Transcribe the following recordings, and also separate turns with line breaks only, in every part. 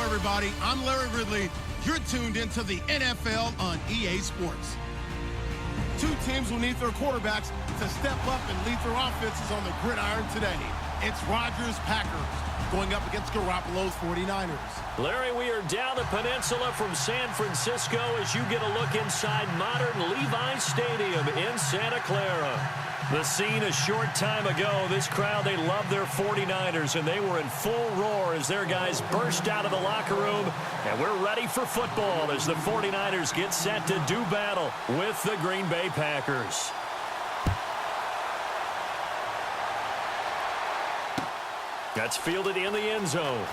everybody. I'm Larry Ridley. You're tuned into the NFL on EA Sports. Two teams will need their quarterbacks to step up and lead their offenses on the gridiron today. It's Rodgers' Packers going up against Garoppolo's 49ers.
Larry, we are down the peninsula from San Francisco as you get a look inside modern Levi Stadium in Santa Clara. The scene a short time ago, this crowd, they love their 49ers, and they were in full roar as their guys burst out of the locker room. And we're ready for football as the 49ers get set to do battle with the Green Bay Packers. That's fielded in the end zone.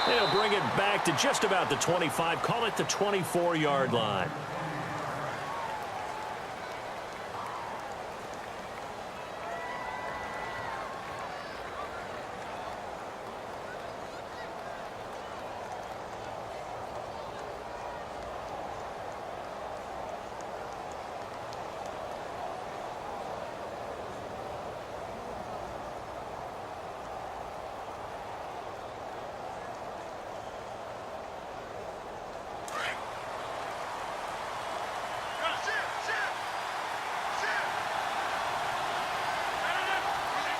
They'll bring it back to just about the 25, call it the 24-yard line.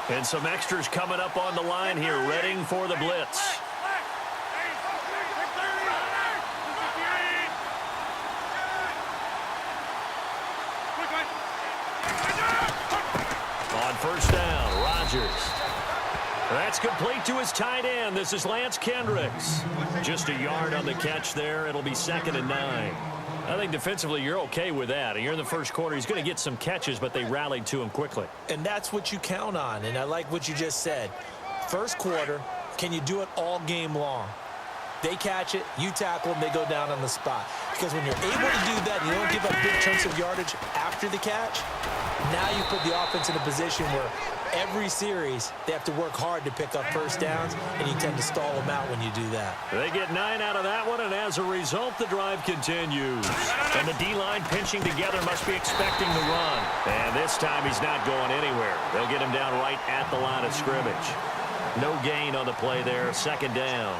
And some extras coming up on the line here, readying for the blitz. On first down, Rodgers. That's complete to his tight end. This is Lance Kendricks. Just a yard on the catch there. It'll be 2nd and 9. I think defensively you're okay with that. You're in the first quarter. He's going to get some catches, but they rallied to him quickly.
And that's what you count on, and I like what you just said. First quarter, can you do it all game long? They catch it, you tackle them, they go down on the spot. Because when you're able to do that and you don't give up big chunks of yardage after the catch, now you put the offense in a position where every series they have to work hard to pick up first downs, and you tend to stall them out when you do that.
They get 9 out of that one, and as a result, the drive continues. And the D-line pinching together must be expecting the run. And this time he's not going anywhere. They'll get him down right at the line of scrimmage. No gain on the play there, 2nd down.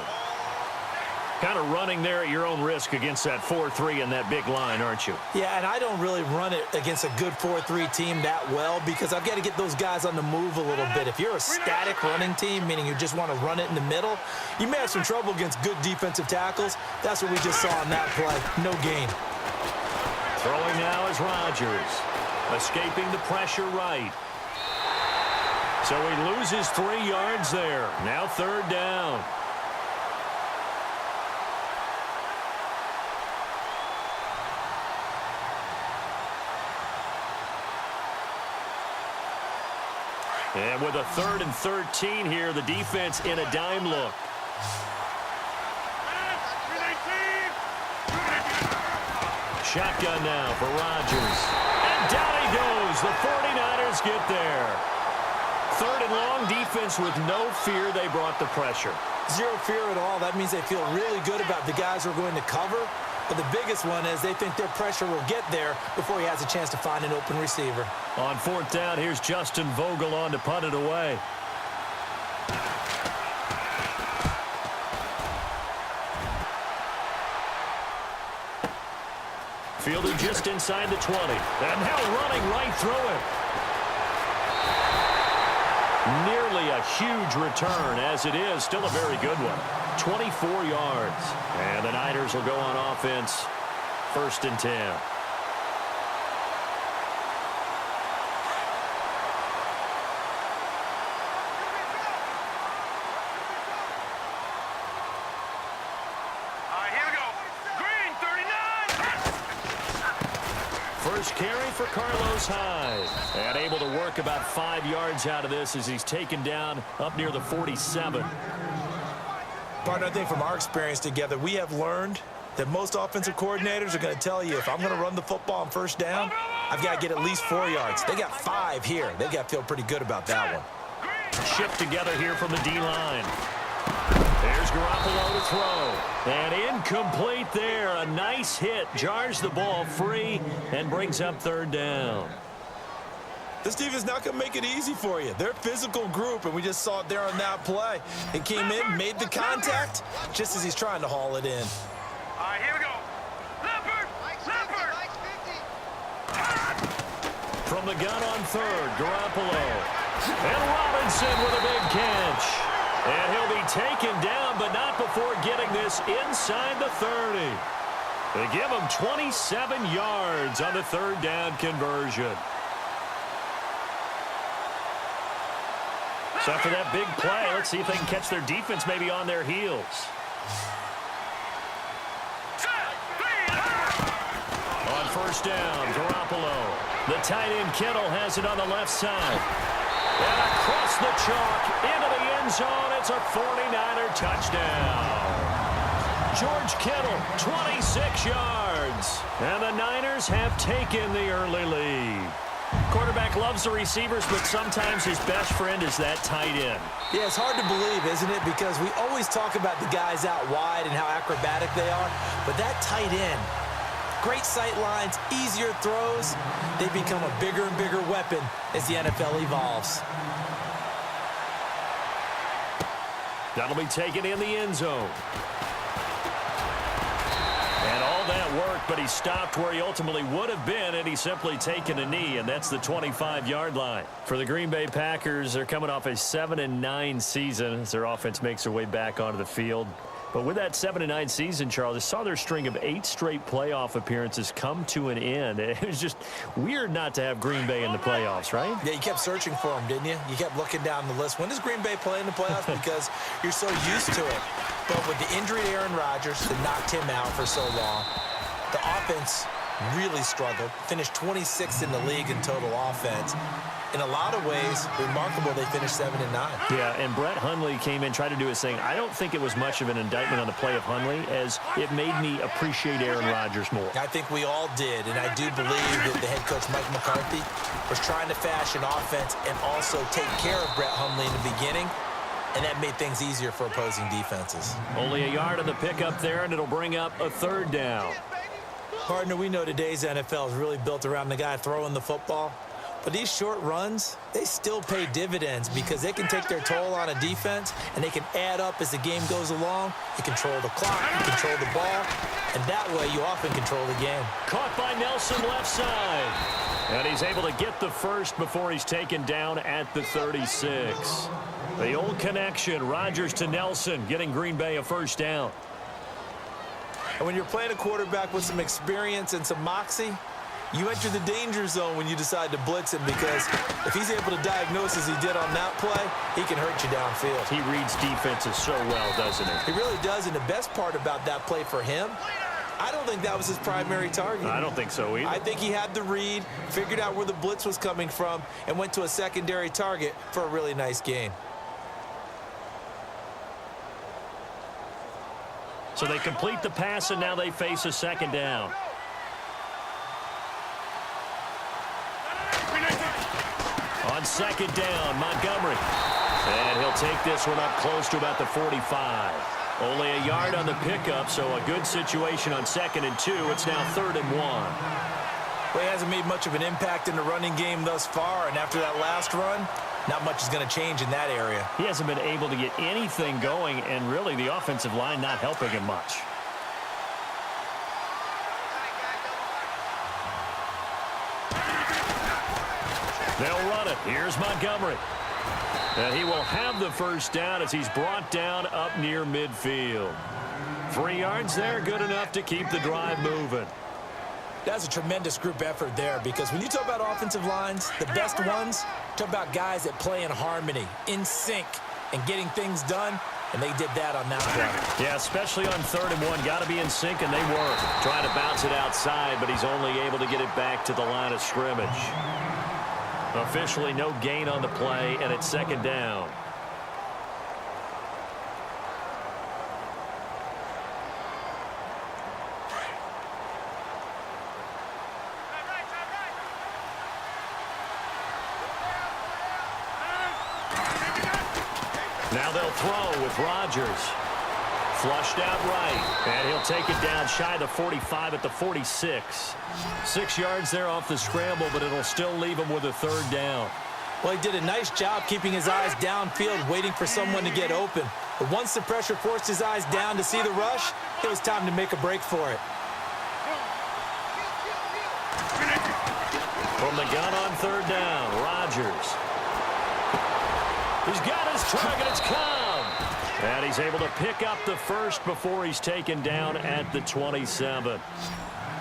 Kind of running there at your own risk against that 4-3 and that big line, aren't you?
Yeah, and I don't really run it against a good 4-3 team that well because I've got to get those guys on the move a little bit. If you're a static running team, meaning you just want to run it in the middle, you may have some trouble against good defensive tackles. That's what we just saw in that play. No gain.
Throwing now is Rodgers. Escaping the pressure right. So he loses 3 yards there. Now 3rd down. And with a 3rd and 13 here, the defense in a dime look. Shotgun now for Rodgers. And down he goes. The 49ers get there. 3rd and long, defense with no fear. They brought the pressure.
Zero fear at all. That means they feel really good about the guys who are going to cover. But the biggest one is they think their pressure will get there before he has a chance to find an open receiver.
On 4th down, here's Justin Vogel on to punt it away. Fielded just inside the 20. And now running right through it. Nearly a huge return, as it is. Still a very good one. 24 yards. And the Niners will go on offense. 1st and 10. First carry for Carlos Hyde. And able to work about 5 yards out of this as he's taken down up near the 47.
Partner, I think from our experience together, we have learned that most offensive coordinators are going to tell you if I'm going to run the football on 1st down, I've got to get at least 4 yards. They got 5 here. They've got to feel pretty good about that one.
Shift together here from the D-line. There's Garoppolo to throw. And incomplete there. A nice hit. Jars the ball free and brings up 3rd down.
This defense not going to make it easy for you. They're a physical group, and we just saw it there on that play. He came in, made the contact, just as he's trying to haul it in.
All right, here we go. Leopard! Leopard!
From the gun on third, Garoppolo. And Robinson with a big catch. And he'll be taken down, but not before getting this inside the 30. They give him 27 yards on the third down conversion. So after that big play, let's see if they can catch their defense maybe on their heels. On first down, Garoppolo. The tight end Kittle has it on the left side. And across the chalk, into the end zone, it's a 49er touchdown. George Kittle, 26 yards. And the Niners have taken the early lead. Quarterback loves the receivers, but sometimes his best friend is that tight end.
Yeah, it's hard to believe, isn't it? Because we always talk about the guys out wide and how acrobatic they are. But that tight end, great sight lines, easier throws. They become a bigger and bigger weapon as the NFL evolves.
That'll be taken in the end zone. And all that worked, but he stopped where he ultimately would have been, and he's simply taken a knee, and that's the 25-yard line. For the Green Bay Packers, they're coming off a 7-9 season as their offense makes their way back onto the field. But with that 7-9 season, Charles, I saw their string of 8 straight playoff appearances come to an end. It was just weird not to have Green Bay in the playoffs, right?
Yeah, you kept searching for them, didn't you? You kept looking down the list. When does Green Bay play in the playoffs? Because you're so used to it. But with the injury to Aaron Rodgers that knocked him out for so long, the offense really struggled. Finished 26th in the league in total offense. In a lot of ways, remarkable they finished 7-9.
Yeah, and Brett Hundley came in, tried to do his thing. I don't think it was much of an indictment on the play of Hundley, as it made me appreciate Aaron Rodgers more.
I think we all did, and I do believe that the head coach, Mike McCarthy, was trying to fashion offense and also take care of Brett Hundley in the beginning, and that made things easier for opposing defenses.
Only a yard on the pickup there, and it'll bring up a third down.
Partner, we know today's NFL is really built around the guy throwing the football. But these short runs, they still pay dividends because they can take their toll on a defense and they can add up as the game goes along. You control the clock, you control the ball, and that way you often control the game.
Caught by Nelson left side. And he's able to get the first before he's taken down at the 36. The old connection, Rodgers to Nelson, getting Green Bay a first down.
And when you're playing a quarterback with some experience and some moxie, you enter the danger zone when you decide to blitz him, because if he's able to diagnose as he did on that play, he can hurt you downfield.
He reads defenses so well, doesn't he?
He really does, and the best part about that play for him, I don't think that was his primary target.
I don't think so either.
I think he had the read, figured out where the blitz was coming from, and went to a secondary target for a really nice gain.
So they complete the pass, and now they face a second down. On second down, Montgomery. And he'll take this one up close to about the 45. Only a yard on the pickup, so a good situation on 2nd and 2. It's now 3rd and 1.
Well, he hasn't made much of an impact in the running game thus far, and after that last run, not much is going to change in that area.
He hasn't been able to get anything going, and really the offensive line not helping him much. They'll run it. Here's Montgomery. And he will have the first down as he's brought down up near midfield. 3 yards there, good enough to keep the drive moving.
That's a tremendous group effort there, because when you talk about offensive lines, the best ones, talk about guys that play in harmony, in sync, and getting things done, and they did that on that play.
Yeah, especially on 3rd and 1. Got to be in sync, and they were. Trying to bounce it outside, but he's only able to get it back to the line of scrimmage. Officially no gain on the play, and it's 2nd down. Now they'll throw with Rodgers. Flushed out right, and he'll take it down shy of the 45 at the 46. 6 yards there off the scramble, but it'll still leave him with a third down.
Well, he did a nice job keeping his eyes downfield, waiting for someone to get open. But once the pressure forced his eyes down to see the rush, it was time to make a break for it.
From the gun on third down, Rodgers. He's got his target. It's come. And he's able to pick up the first before he's taken down at the 27.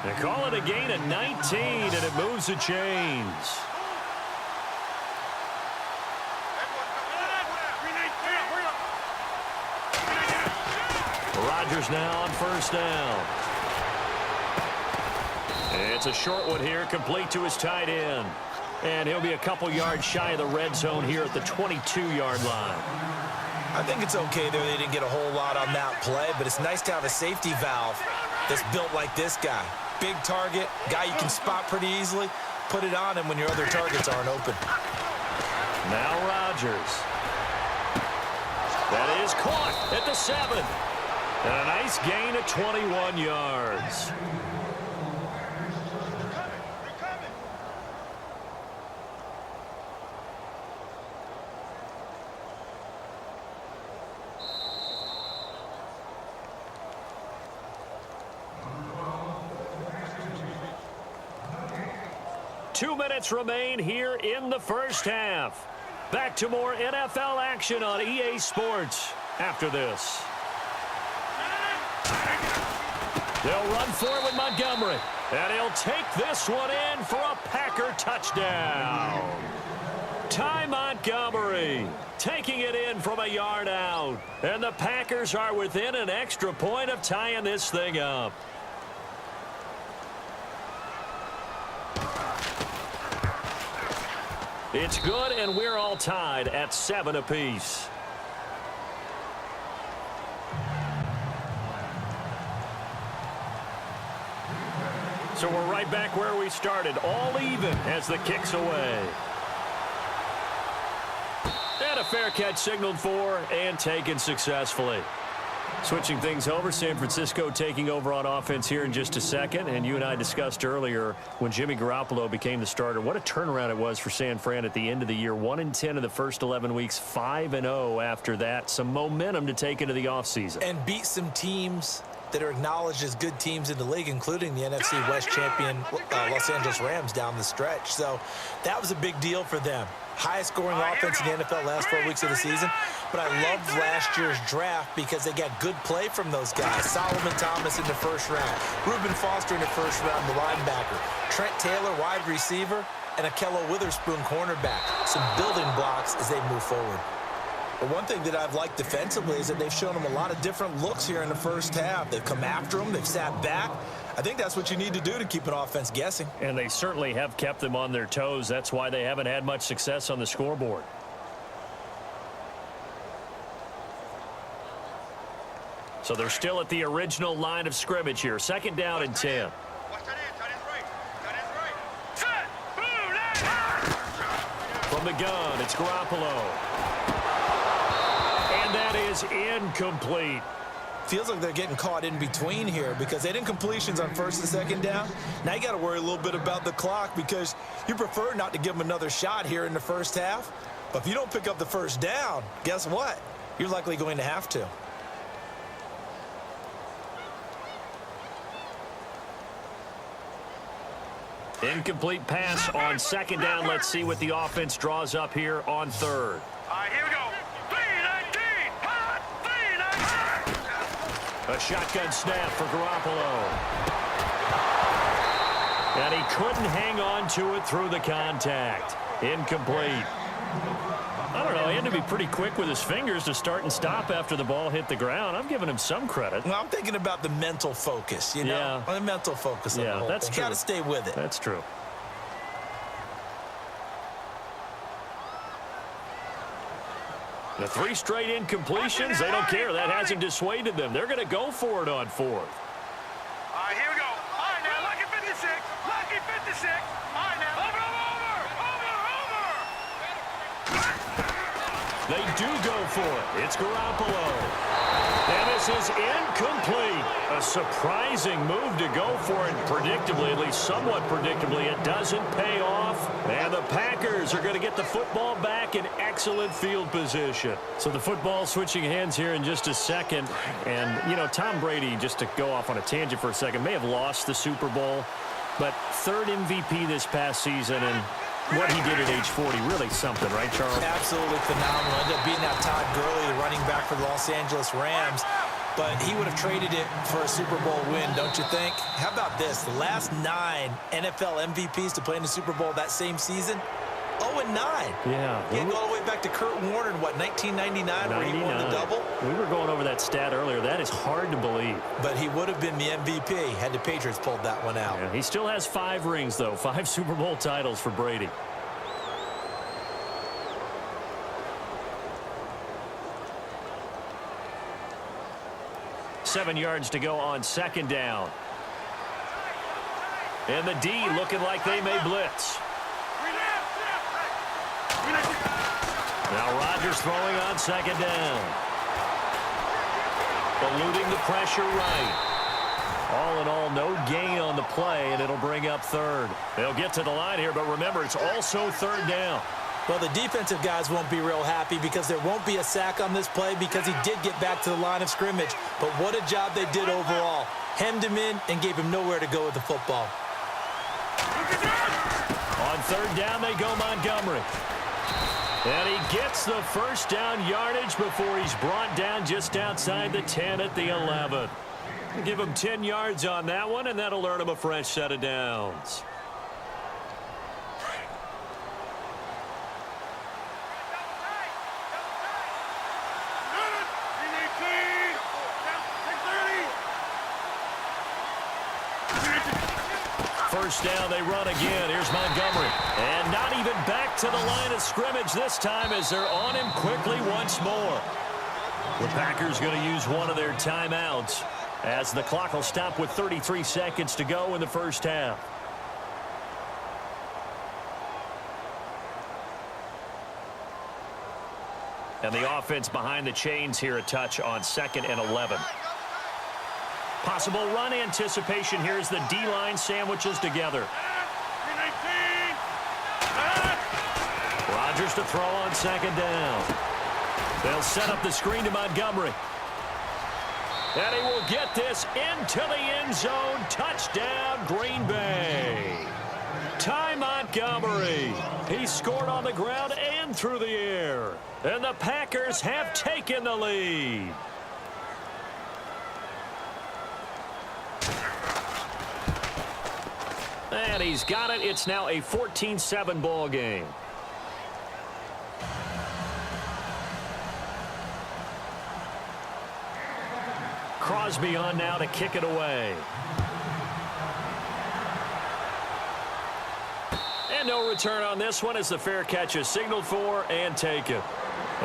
They call it a gain of 19, and it moves the chains. Rodgers now on first down. It's a short one here, complete to his tight end. And he'll be a couple yards shy of the red zone here at the 22-yard line.
I think it's okay there. They didn't get a whole lot on that play, but it's nice to have a safety valve that's built like this guy. Big target, guy you can spot pretty easily. Put it on him when your other targets aren't open.
Now Rodgers. That is caught at the 7. And a nice gain of 21 yards. Two minutes remain here in the first half. Back to more NFL action on EA Sports after this. They'll run for it with Montgomery. And he'll take this one in for a Packer touchdown. Ty Montgomery taking it in from a yard out. And the Packers are within an extra point of tying this thing up. It's good, and we're all tied at 7 apiece. So we're right back where we started, all even as the kick's away. And a fair catch signaled for and taken successfully. Switching things over, San Francisco taking over on offense here in just a second. And you and I discussed earlier when Jimmy Garoppolo became the starter, what a turnaround it was for San Fran at the end of the year. 1-10 in the first 11 weeks, 5-0 after that. Some momentum to take into the offseason.
And beat some teams that are acknowledged as good teams in the league, including the NFC West champion Los Angeles Rams down the stretch. So that was a big deal for them. Highest scoring offense in the NFL last 4 weeks of the season. But I loved last year's draft because they got good play from those guys. Solomon Thomas in the first round. Reuben Foster in the first round, the linebacker. Trent Taylor, wide receiver. And Akello Witherspoon, cornerback. Some building blocks as they move forward. But one thing that I've liked defensively is that they've shown them a lot of different looks here in the first half. They've come after them. They've sat back. I think that's what you need to do to keep an offense guessing.
And they certainly have kept them on their toes. That's why they haven't had much success on the scoreboard. So they're still at the original line of scrimmage here. Second down and 10. From the gun, it's Garoppolo. And that is incomplete.
Feels like they're getting caught in between here because they didn't completions on first and second down. Now you got to worry a little bit about the clock because you prefer not to give them another shot here in the first half. But if you don't pick up the first down, guess what? You're likely going to have to.
Incomplete pass on second down. Let's see what the offense draws up here on third.
All right, here we go.
A shotgun snap for Garoppolo. And he couldn't hang on to it through the contact. Incomplete. I don't know, he had to be pretty quick with his fingers to start and stop after the ball hit the ground. I'm giving him some credit.
Well, I'm thinking about the mental focus, you know?
Yeah.
The mental focus of the whole
that's
thing.
true.
Got to stay with it.
That's true. The 3 straight incompletions, they don't care. That hasn't dissuaded them. They're going to go for it on fourth.
All right, here we go. All right, now, lucky 56. Lucky 56. All right, now, over.
They do go for it. It's Garoppolo. And this is A surprising move to go for it predictably, at least somewhat predictably. It doesn't pay off. And the Packers are going to get the football back in excellent field position. So the football switching hands here in just a second. And, you know, Tom Brady, just to go off on a tangent for a second, may have lost the Super Bowl. But third MVP this past season, and what he did at age 40, really something, right, Charles?
Absolutely phenomenal. Ended up beating out Todd Gurley, the running back for the Los Angeles Rams. But he would have traded it for a Super Bowl win, don't you think? How about this? The last 9 NFL MVPs to play in the Super Bowl that same season, 0-9.
Yeah.
You go all the way back to Kurt Warner in, what, 1999, where he won the double?
We were going over that stat earlier. That is hard to believe.
But he would have been the MVP had the Patriots pulled that one out.
Yeah, he still has 5 rings, though. 5 Super Bowl titles for Brady. Seven yards to go on second down. And the D looking like they may blitz. Now Rodgers throwing on second down. Eluding the pressure right. All in all, no gain on the play, and it'll bring up third. They'll get to the line here, but remember, it's also third down.
Well, the defensive guys won't be real happy because there won't be a sack on this play because he did get back to the line of scrimmage. But what a job they did overall. Hemmed him in and gave him nowhere to go with the football.
On third down, they go Montgomery. And he gets the first down yardage before he's brought down just outside the 10 at the 11. Give him 10 yards on that one, and that'll earn him a fresh set of downs. First down, they run again. Here's Montgomery. And not even back to the line of scrimmage this time as they're on him quickly once more. The Packers going to use one of their timeouts as the clock will stop with 33 seconds to go in the first half. And the offense behind the chains here a touch on 2nd and 11. Possible run anticipation here as the D-line sandwiches together. Rodgers to throw on second down. They'll set up the screen to Montgomery. And he will get this into the end zone. Touchdown, Green Bay. Ty Montgomery. He scored on the ground and through the air. And the Packers have taken the lead. And he's got it. It's now a 14-7 ball game. Crosby on now to kick it away. And no return on this one as the fair catch is signaled for and taken.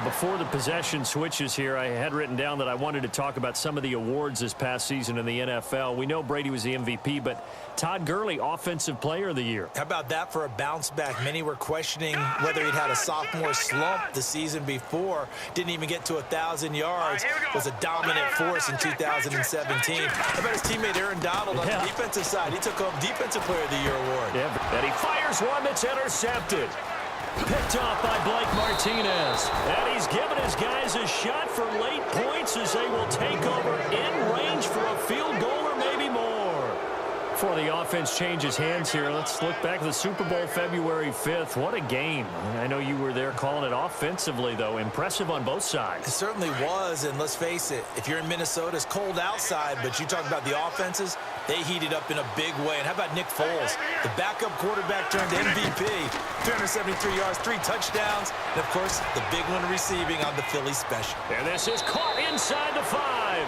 Before the possession switches here, I had written down that I wanted to talk about some of the awards this past season in the NFL. We know Brady was the MVP, but Todd Gurley, Offensive Player of the Year.
How about that for a bounce back? Many were questioning whether he'd had a sophomore slump the season before. Didn't even get to 1,000 yards. Was a dominant force in 2017. How about his teammate Aaron Donald on the defensive side? He took home Defensive Player of the Year award.
Yeah, and he fires one that's intercepted. Picked off by Blake Martinez. And he's given his guys a shot for late points as they will take over in range for a field goal or maybe more. Before the offense changes hands here, let's look back at the Super Bowl February 5th. What a game. I know you were there calling it offensively, though. Impressive on both sides.
It certainly was, and let's face it, if you're in Minnesota, it's cold outside, but you talk about the offenses, they heated up in a big way. And how about Nick Foles? The backup quarterback turned MVP. 373 yards, 3 touchdowns, and, of course, the big one receiving on the Philly special.
And this is caught inside the 5.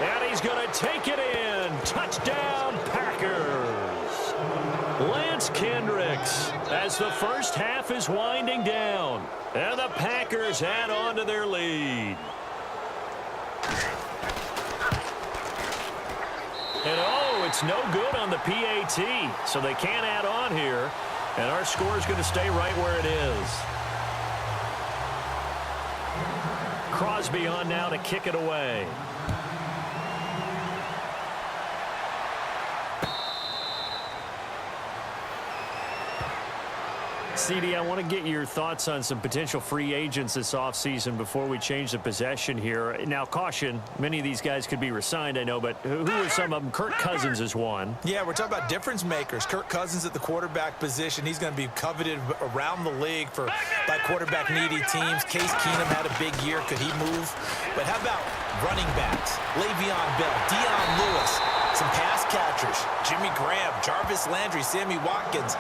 And he's going to take it in. Touchdown, Packers. Lance Kendricks as the first half is winding down. And the Packers add on to their lead. And, oh, it's no good on the PAT. So they can't add on here. And our score is going to stay right where it is. Crosby on now to kick it away. CD, I want to get your thoughts on some potential free agents this offseason before we change the possession here. Now, caution, many of these guys could be re-signed, I know, but who are some of them? Kirk Cousins is one.
Yeah, we're talking about difference makers. Kirk Cousins at the quarterback position. He's going to be coveted around the league by quarterback-needy teams. Case Keenum had a big year. Could he move? But how about running backs? Le'Veon Bell, Deion Lewis, some pass catchers, Jimmy Graham, Jarvis Landry, Sammy Watkins.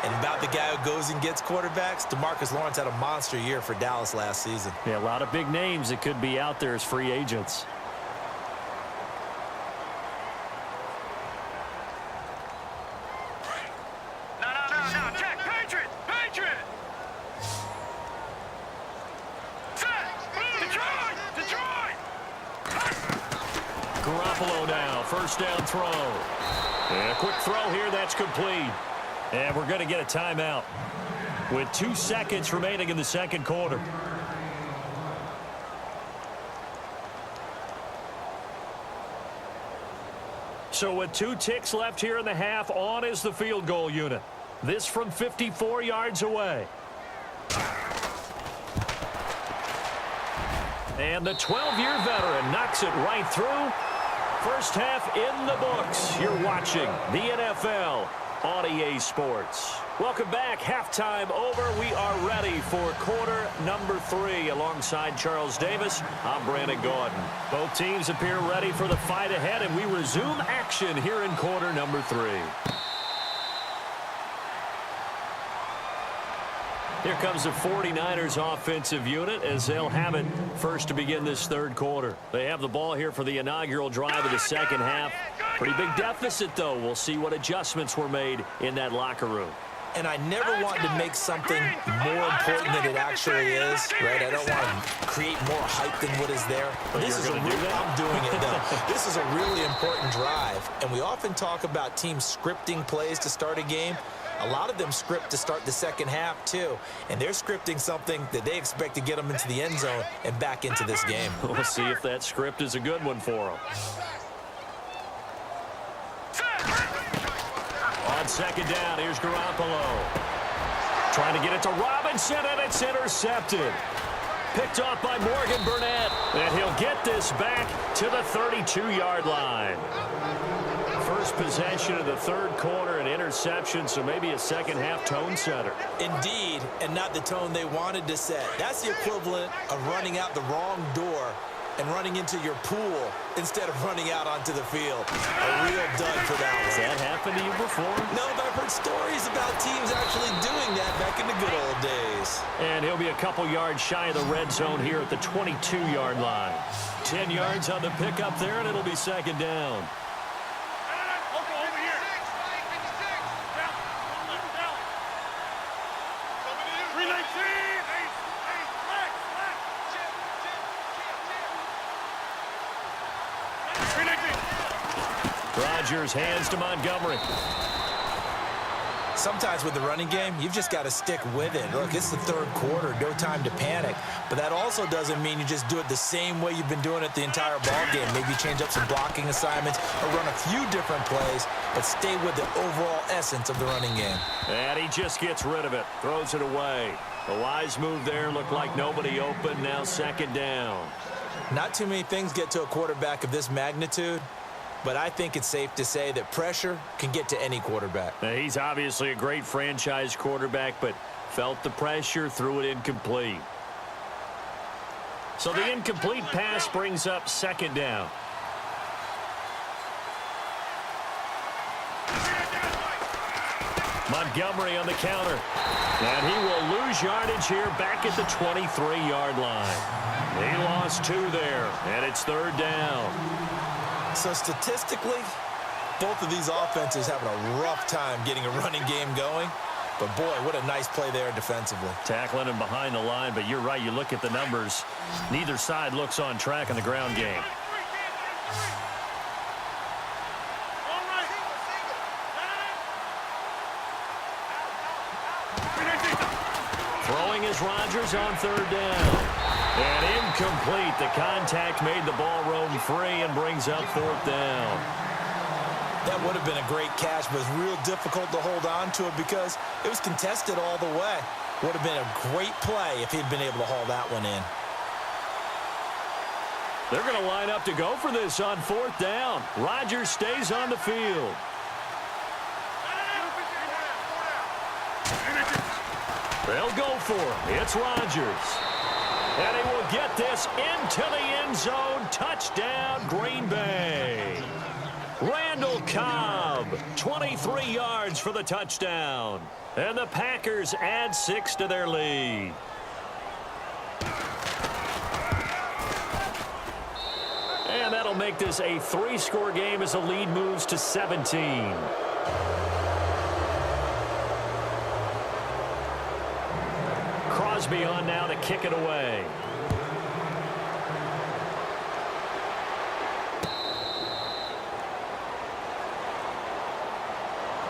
And about the guy who goes and gets quarterbacks, DeMarcus Lawrence had a monster year for Dallas last season.
Yeah, a lot of big names that could be out there as free agents.
No, check, Patriot! Set! Detroit!
Garoppolo now, first down throw. And a quick throw here, that's complete. And we're going to get a timeout with 2 seconds remaining in the second quarter. So with 2 ticks left here in the half, on is the field goal unit. This from 54 yards away. And the 12-year veteran knocks it right through. First half in the books. You're watching the NFL on EA Sports. Welcome back. Halftime over. We are ready for quarter number 3. Alongside Charles Davis, I'm Brandon Gordon. Both teams appear ready for the fight ahead, and we resume action here in quarter number 3. Here comes the 49ers offensive unit as they'll have it first to begin this third quarter. They have the ball here for the inaugural drive of the second half. Pretty big deficit, though. We'll see what adjustments were made in that locker room.
And I never want to make something more important than it actually is, right? I don't want to create more hype than what is there.
But
this is I'm doing it, though. This is a really important drive, and we often talk about teams scripting plays to start a game. A lot of them script to start the second half, too. And they're scripting something that they expect to get them into the end zone and back into this game.
We'll see if that script is a good one for them. On second down, here's Garoppolo. Trying to get it to Robinson, and it's intercepted. Picked off by Morgan Burnett, and he'll get this back to the 32-yard line. First possession of the third quarter, an interception, so maybe a second-half tone setter.
Indeed, and not the tone they wanted to set. That's the equivalent of running out the wrong door and running into your pool instead of running out onto the field. A real dud for that one.
Has that happened to you before?
No, but I've heard stories about teams actually doing that back in the good old days.
And he'll be a couple yards shy of the red zone here at the 22-yard line. 10 yards on the pickup there, and it'll be second down. Rodgers hands to Montgomery.
Sometimes with the running game, you've just got to stick with it. Look, it's the third quarter, no time to panic. But that also doesn't mean you just do it the same way you've been doing it the entire ball game. Maybe change up some blocking assignments or run a few different plays, but stay with the overall essence of the running game.
And he just gets rid of it, throws it away. A wise move there, looked like nobody open, now second down.
Not too many things get to a quarterback of this magnitude, but I think it's safe to say that pressure can get to any quarterback.
Now, he's obviously a great franchise quarterback, but felt the pressure, threw it incomplete. So the incomplete pass brings up second down. Montgomery on the counter. And he will lose yardage here back at the 23-yard line. He lost 2 there, and it's third down.
So statistically, both of these offenses having a rough time getting a running game going. But boy, what a nice play there defensively.
Tackling him behind the line, but you're right, you look at the numbers. Neither side looks on track in the ground game. Throwing is Rodgers on third down. And incomplete. The contact made the ball roam free and brings up fourth down.
That would have been a great catch, but it's real difficult to hold on to it because it was contested all the way. Would have been a great play if he'd been able to haul that one in.
They're going to line up to go for this on 4th down. Rodgers stays on the field. They'll go for him. It's Rodgers. And he will get this into the end zone. Touchdown, Green Bay. Randall Cobb, 23 yards for the touchdown. And the Packers add 6 to their lead. And that'll make this a 3-score game as the lead moves to 17. Crosby on now to kick it away.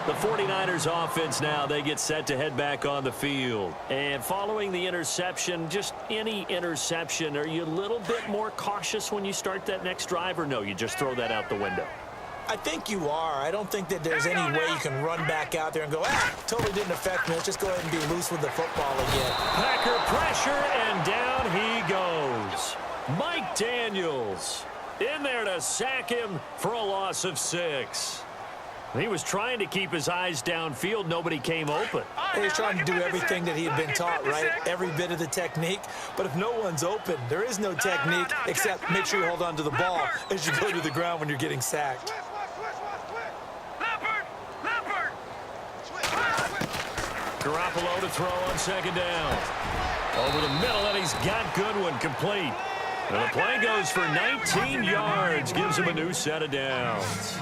The 49ers offense now, they get set to head back on the field. And following the interception, just any interception, are you a little bit more cautious when you start that next drive, or no, you just throw that out the window?
I think you are. I don't think that there's any way you can run back out there and go, totally didn't affect me. Let's just go ahead and be loose with the football again.
Packer pressure, and down he goes. Mike Daniels in there to sack him for a loss of 6. He was trying to keep his eyes downfield. Nobody came open.
He was trying to do everything that he had been taught, right? Every bit of the technique. But if no one's open, there is no technique except make sure you hold on to the ball as you go to the ground when you're getting sacked.
Garoppolo to throw on 2nd down. Over the middle, and he's got Goodwin complete. And the play goes for 19 yards. Gives him a new set of downs.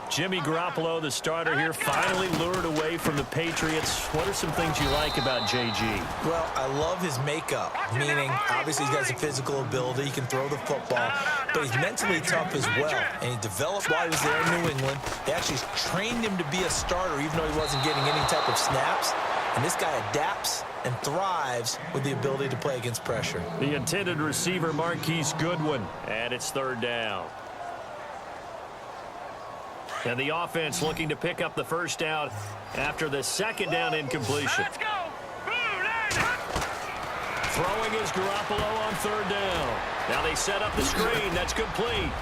Jimmy Garoppolo, the starter here, finally lured away from the Patriots. What are some things you like about JG?
Well, I love his makeup, meaning obviously he's got some physical ability. He can throw the football, but he's mentally tough as well. And he developed while he was there in New England. They actually trained him to be a starter even though he wasn't getting any type of snaps. And this guy adapts and thrives with the ability to play against pressure.
The intended receiver, Marquise Goodwin, and it's 3rd down. And the offense looking to pick up the 1st down after the 2nd down incompletion.
Let's go.
Throwing is Garoppolo on 3rd down. Now they set up the screen. That's complete.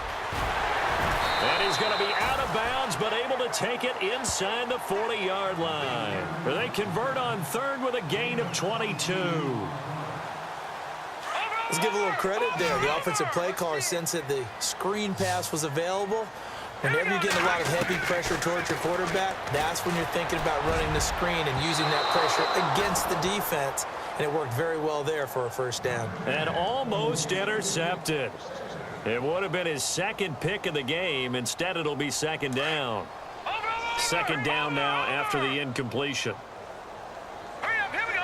And he's going to be out of bounds, but able to take it inside the 40-yard line. They convert on 3rd with a gain of 22.
Let's give a little credit there. The offensive play caller sensed that the screen pass was available. Whenever you're getting a lot of heavy pressure towards your quarterback, that's when you're thinking about running the screen and using that pressure against the defense. And it worked very well there for a 1st down.
And almost intercepted. It would have been his 2nd pick of the game. Instead, it'll be 2nd down. 2nd down now after the incompletion.
Hurry up, here we go.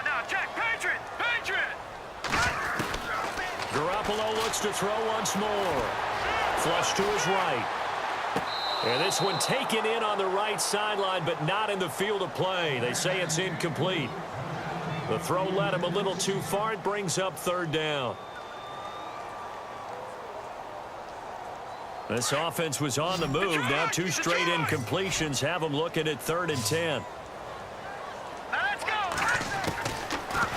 No, check, Patriot.
Garoppolo looks to throw once more. Flush to his right. And this one taken in on the right sideline, but not in the field of play. They say it's incomplete. The throw led him a little too far. It brings up 3rd down. This offense was on the move. Now 2 straight incompletions have them looking at 3rd and 10.
Let's go.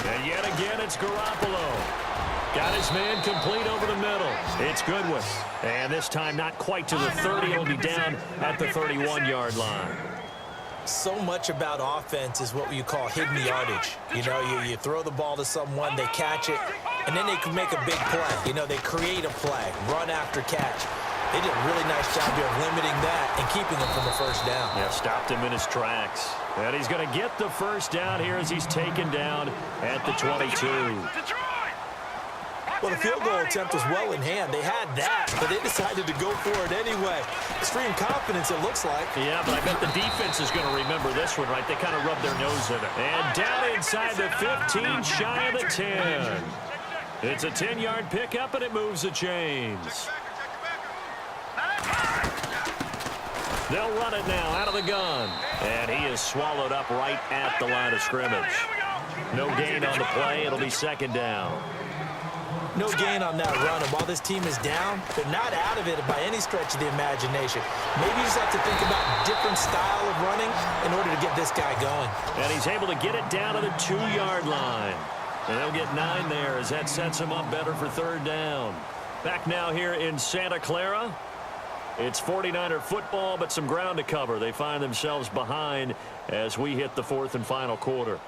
And yet again, it's Garoppolo. Got his man complete over the middle. It's Goodwin. And this time not quite to the 30. He'll be down at the 31-yard line.
So much about offense is what you call hidden yardage. You know, you throw the ball to someone, they catch it, and then they can make a big play. You know, they create a play, run after catch. They did a really nice job here of limiting that and keeping him from the 1st down.
Yeah, stopped him in his tracks. And he's going to get the 1st down here as he's taken down at the 22.
Well, the field goal attempt was well in hand. They had that, but they decided to go for it anyway. Extreme confidence, it looks like.
Yeah, but I bet the defense is going to remember this one, right? They kind of rubbed their nose in it. And down inside the 15, shy of the 10. It's a 10-yard pickup, and it moves the chains. They'll run it now out of the gun. And he is swallowed up right at the line of scrimmage. No gain on the play. It'll be 2nd down.
No gain on that run, and while this team is down, they're not out of it by any stretch of the imagination. Maybe you just have to think about a different style of running in order to get this guy going.
And he's able to get it down to the 2-yard line. And they'll get 9 there as that sets him up better for third down. Back now here in Santa Clara. It's 49er football, but some ground to cover. They find themselves behind as we hit the 4th and final quarter.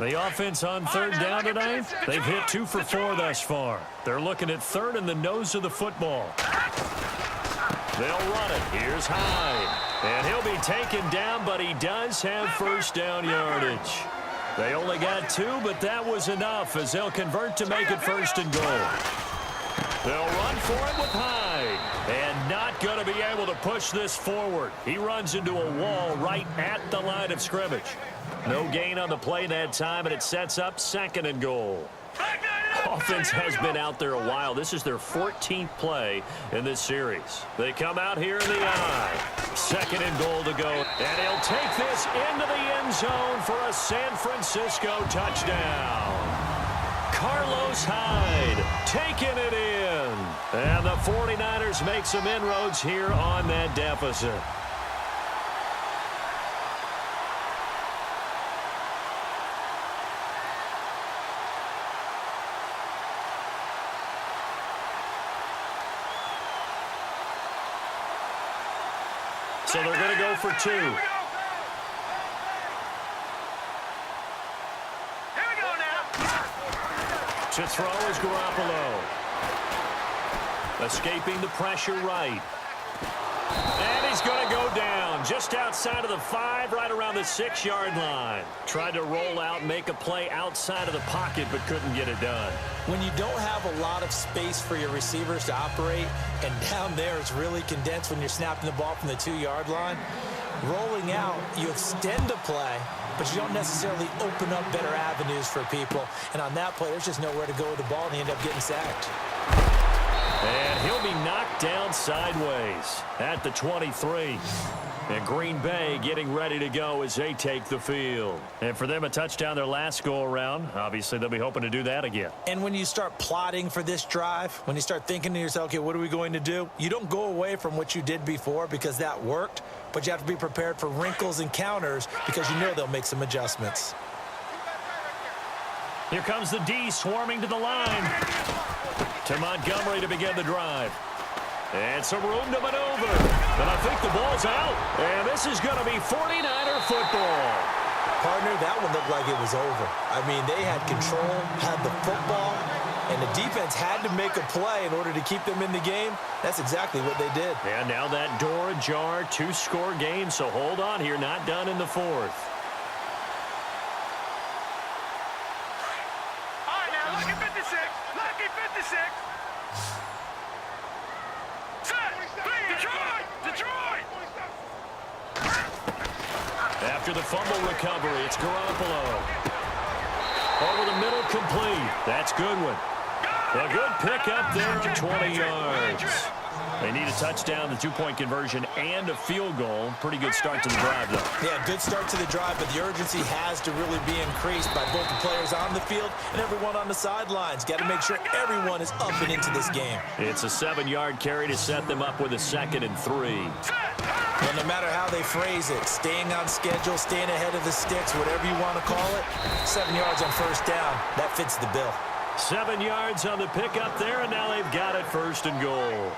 The offense on third down tonight, they've hit 2 for 4 thus far. They're looking at third and the nose of the football. They'll run it. Here's Hyde. And he'll be taken down, but he does have first down yardage. They only got 2, but that was enough as they'll convert to make it first and goal. They'll run for it with Hyde. And not going to be able to push this forward. He runs into a wall right at the line of scrimmage. No gain on the play that time, and it sets up second and goal. Offense has been out there a while. This is their 14th play in this series. They come out here in the eye. Second and goal to go. And he'll take this into the end zone for a San Francisco touchdown. Carlos Hyde taking it in. And the 49ers make some inroads here on that deficit. So they're going to go for 2.
Here we go now.
To throw is Garoppolo. Escaping the pressure right. And he's going to go down just outside of the 5, right around the 6-yard line. Tried to roll out and make a play outside of the pocket, but couldn't get it done.
When you don't have a lot of space for your receivers to operate, and down there it's really condensed when you're snapping the ball from the 2-yard line, rolling out, you extend the play, but you don't necessarily open up better avenues for people. And on that play, there's just nowhere to go with the ball, and they end up getting sacked.
And he'll be knocked down sideways at the 23. And Green Bay getting ready to go as they take the field. And for them, a touchdown their last go-around. Obviously, they'll be hoping to do that again.
And when you start plotting for this drive, when you start thinking to yourself, okay, what are we going to do? You don't go away from what you did before because that worked, but you have to be prepared for wrinkles and counters because you know they'll make some adjustments.
Here comes the D swarming to the line. To Montgomery to begin the drive. And some room to maneuver. But I think the ball's out. And this is going to be 49er football.
Partner, that one looked like it was over. I mean, they had control, had the football, and the defense had to make a play in order to keep them in the game. That's exactly what they did.
And now that door ajar, 2-score game. So hold on here, not done in the 4th.
All right, now, lucky 56. Lucky 56. Detroit!
After the fumble recovery, it's Garoppolo. Over the middle, complete. That's Goodwin. A good pickup there on 20 yards. They need a touchdown, the 2-point conversion, and a field goal. Pretty good start to the drive, though.
Yeah, good start to the drive, but the urgency has to really be increased by both the players on the field and everyone on the sidelines. Got to make sure everyone is up and into this game.
It's a 7-yard carry to set them up with a 2nd and 3.
And no matter how they phrase it, staying on schedule, staying ahead of the sticks, whatever you want to call it, 7 yards on first down, that fits the bill.
7 yards on the pickup there, and now they've got it first and goal.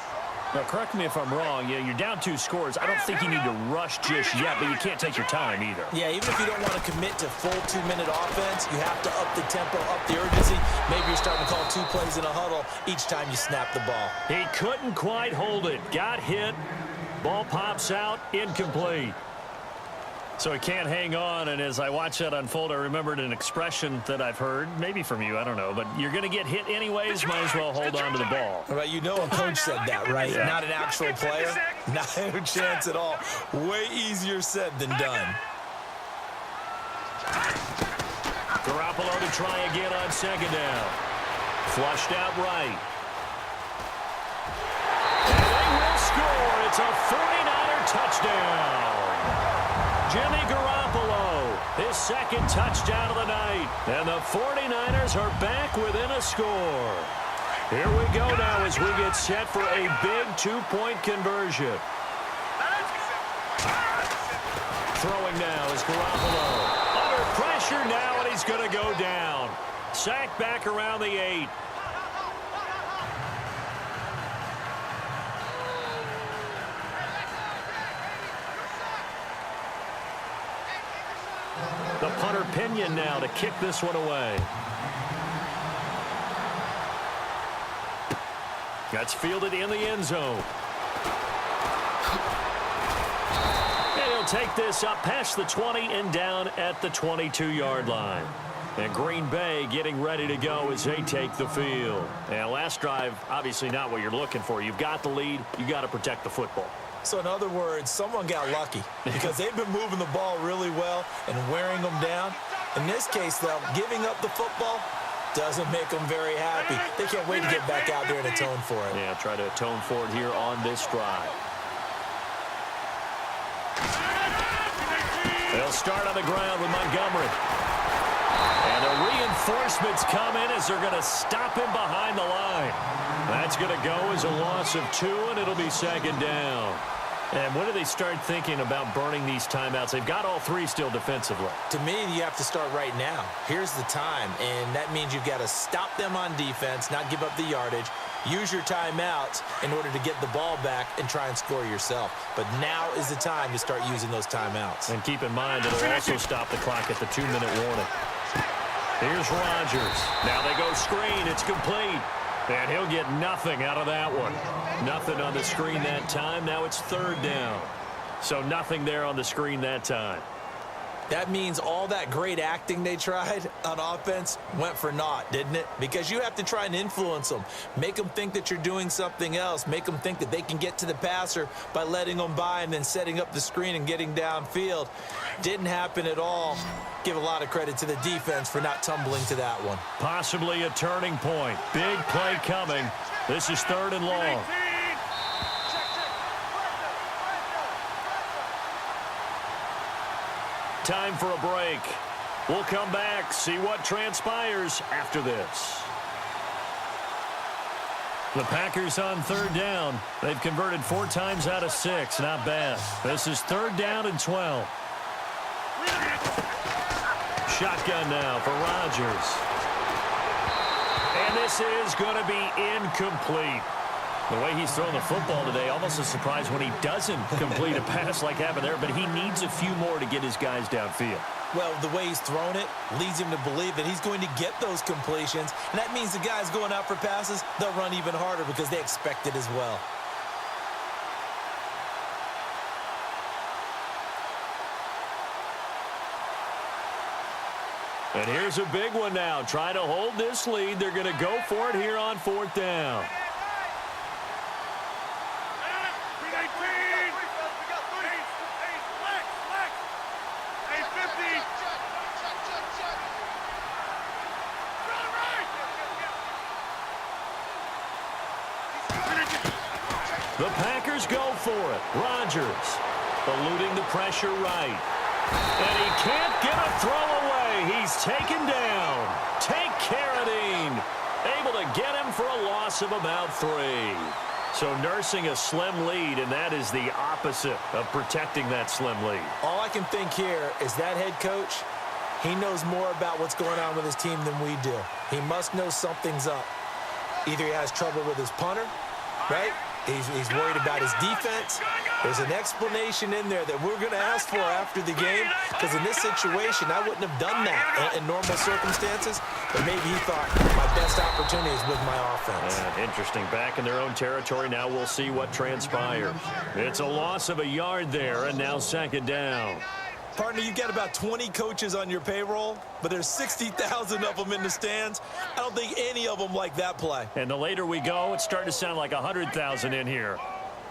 Now, correct me if I'm wrong. Yeah, you're down 2 scores. I don't think you need to rush just yet, but you can't take your time either.
Yeah, even if you don't want to commit to full 2-minute offense, you have to up the tempo, up the urgency. Maybe you're starting to call 2 plays in a huddle each time you snap the ball.
He couldn't quite hold it. Got hit. Ball pops out. Incomplete. So he can't hang on, and as I watch that unfold, I remembered an expression that I've heard, maybe from you, I don't know, but you're going to get hit anyways, might as well hold on to the ball.
Right, you know a coach said that, right?
Yeah.
Not an actual player. Not a chance at all. Way easier said than done.
Garoppolo to try again on 2nd down. Flushed out right. And they will score. It's a 49er touchdown. Jimmy Garoppolo His second touchdown of the night. And the 49ers are back within a score. Here we go now as we get set for a big two-point conversion. Throwing now is Garoppolo. Under pressure now, and he's going to go down. Sacked back around the 8. The punter Pinion now to kick this one away. That's fielded in the end zone. And he'll take this up past the 20 and down at the 22-yard line. And Green Bay getting ready to go as they take the field. And last drive, obviously not what you're looking for. You've got the lead. You've got to protect the football.
So in other words, someone got lucky because they've been moving the ball really well and wearing them down. In this case, though, giving up the football doesn't make them very happy. They can't wait to get back out there and atone for it.
Yeah, try to atone for it here on this drive. They'll start on the ground with Montgomery. And the reinforcements come in as they're going to stop him behind the line. That's going to go as a loss of 2, and it'll be second down. And when do they start thinking about burning these timeouts? They've got all 3 still defensively.
To me, you have to start right now. Here's the time, and that means you've got to stop them on defense, not give up the yardage, use your timeouts in order to get the ball back and try and score yourself. But now is the time to start using those timeouts.
And keep in mind, it'll also stop the clock at the 2-minute warning. Here's Rodgers. Now they go screen. It's complete. And he'll get nothing out of that one. Nothing on the screen that time. Now it's third down. So nothing there on the screen that time.
That means all that great acting they tried on offense went for naught, didn't it? Because you have to try and influence them. Make them think that you're doing something else. Make them think that they can get to the passer by letting them by and then setting up the screen and getting downfield. Didn't happen at all. Give a lot of credit to the defense for not tumbling to that one.
Possibly a turning point. Big play coming. This is third and long. Time for a break. We'll come back, see what transpires after this. The Packers on third down. They've converted 4 times out of 6. Not bad. This is third down and 12. Shotgun now for Rodgers. And this is going to be incomplete. The way he's throwing the football today, almost a surprise when he doesn't complete a pass like happened there, but he needs a few more to get his guys downfield.
Well, the way he's thrown it leads him to believe that he's going to get those completions, and that means the guys going out for passes, they'll run even harder because they expect it as well.
And here's a big one now. Trying to hold this lead. They're going to go for it here on fourth down. The Packers go for it. Rodgers eluding the pressure right. And he can't get a throw away. He's taken down. Take Carradine. Able to get him for a loss of about 3. So nursing a slim lead, and that is the opposite of protecting that slim lead.
All I can think here is that head coach, he knows more about what's going on with his team than we do. He must know something's up. Either he has trouble with his punter, right? He's worried about his defense. There's an explanation in there that we're going to ask for after the game, because in this situation, I wouldn't have done that in normal circumstances, but maybe he thought my best opportunity is with my offense.
Interesting. Back in their own territory. Now we'll see what transpires. It's a loss of a yard there, and now second down.
Partner, you've got about 20 coaches on your payroll, but there's 60,000 of them in the stands. I don't think any of them like that play.
And the later we go, it's starting to sound like 100,000 in here.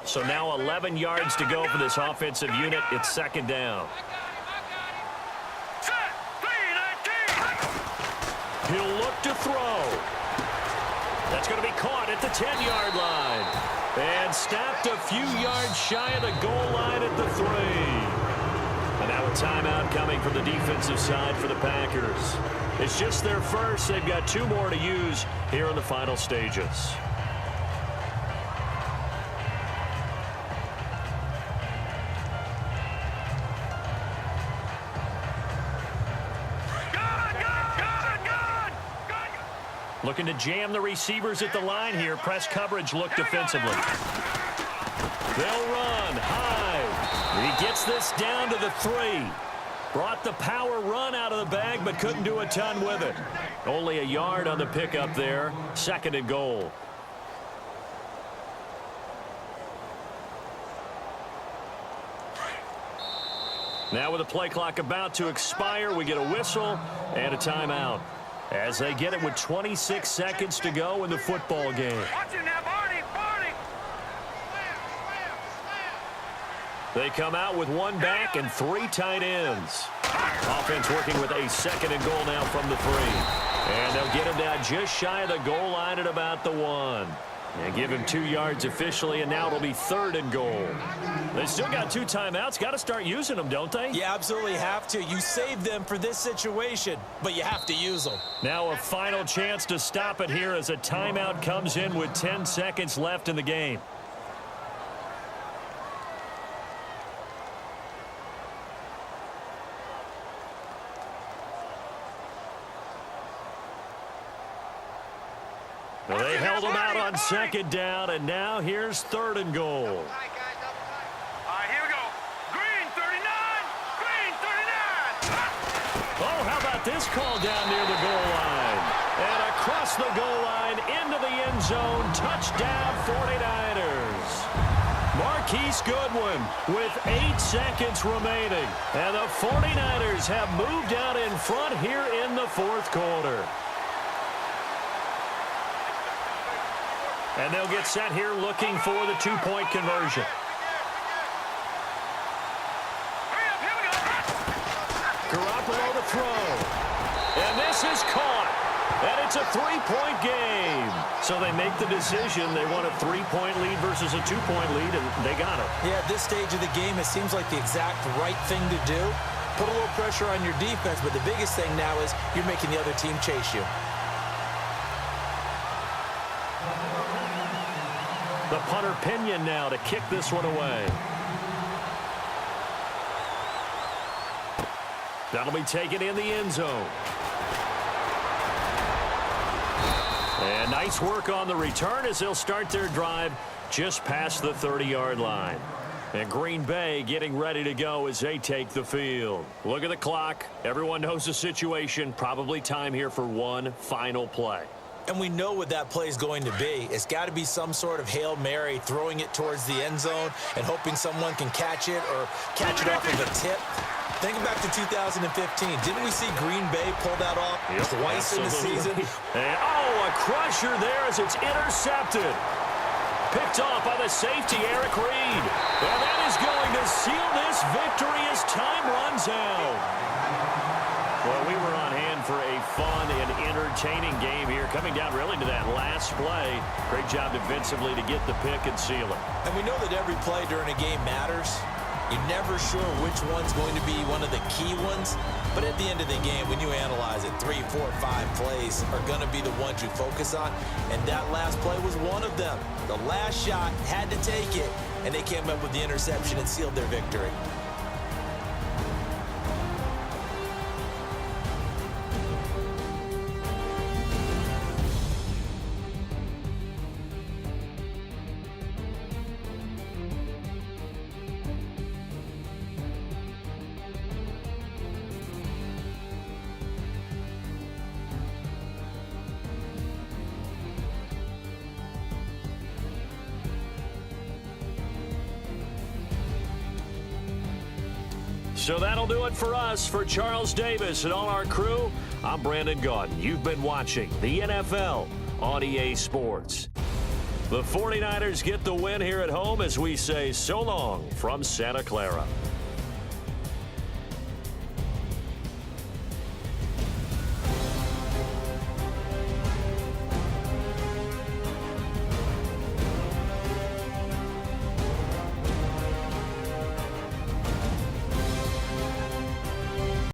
So now 11 yards to go for this offensive unit. It's second down. He'll look to throw. That's going to be caught at the 10-yard line. And stopped a few yards shy of the goal line at the 3. And now a timeout coming from the defensive side for the Packers. It's just their first. They've got 2 more to use here in the final stages. Looking to jam the receivers at the line here. Press coverage look defensively. They'll run high. He gets this down to the 3. Brought the power run out of the bag, but couldn't do a ton with it. Only a yard on the pickup there. 2nd and goal. Now with the play clock about to expire, we get a whistle and a timeout. As they get it with 26 seconds to go in the football game.
Watch it now, Barney, Barney.
They come out with 1 back and 3 tight ends. Offense working with a 2nd and goal now from the 3. And they'll get him down just shy of the goal line at about the 1. And give him 2 yards officially, and now it'll be 3rd and goal. They still got 2 timeouts. Got to start using them, don't they?
You absolutely have to. You save them for this situation, but you have to use them.
Now a final chance to stop it here as a timeout comes in with 10 seconds left in the game. Well, they held him out on 2nd down, and now here's 3rd and goal.
All right, here we go. Green 39. Green 39.
Oh, how about this call down near the goal line? And across the goal line into the end zone. Touchdown 49ers. Marquise Goodwin with 8 seconds remaining. And the 49ers have moved out in front here in the 4th quarter. And they'll get set here looking for the 2-point conversion. Garoppolo to throw. And this is caught. And it's a 3-point game. So they make the decision. They want a 3-point lead versus a 2-point lead, and they got it.
Yeah, at this stage of the game, it seems like the exact right thing to do. Put a little pressure on your defense, but the biggest thing now is you're making the other team chase you.
The punter Pinion now to kick this one away. That'll be taken in the end zone. And nice work on the return as they'll start their drive just past the 30-yard line. And Green Bay getting ready to go as they take the field. Look at the clock. Everyone knows the situation. Probably time here for one final play.
And we know what that play is going to be. It's got to be some sort of Hail Mary, throwing it towards the end zone and hoping someone can catch it or catch it off of a tip. Think back to 2015. Didn't we see Green Bay pull that off twice in the season?
And, oh, a crusher there as it's intercepted. Picked off by the safety, Eric Reed. And that is going to seal this victory as time runs out. Well, we were on hand for a fun and entertaining game here, coming down really to that last play. Great job defensively to get the pick and seal it.
And we know that every play during a game matters. You're never sure which one's going to be one of the key ones. But at the end of the game, when you analyze it, 3, 4, 5 plays are going to be the ones you focus on. And that last play was one of them. The last shot had to take it, and they came up with the interception and sealed their victory.
So that'll do it for us. For Charles Davis and all our crew, I'm Brandon Gaudin. You've been watching the NFL on EA Sports. The 49ers get the win here at home as we say so long from Santa Clara.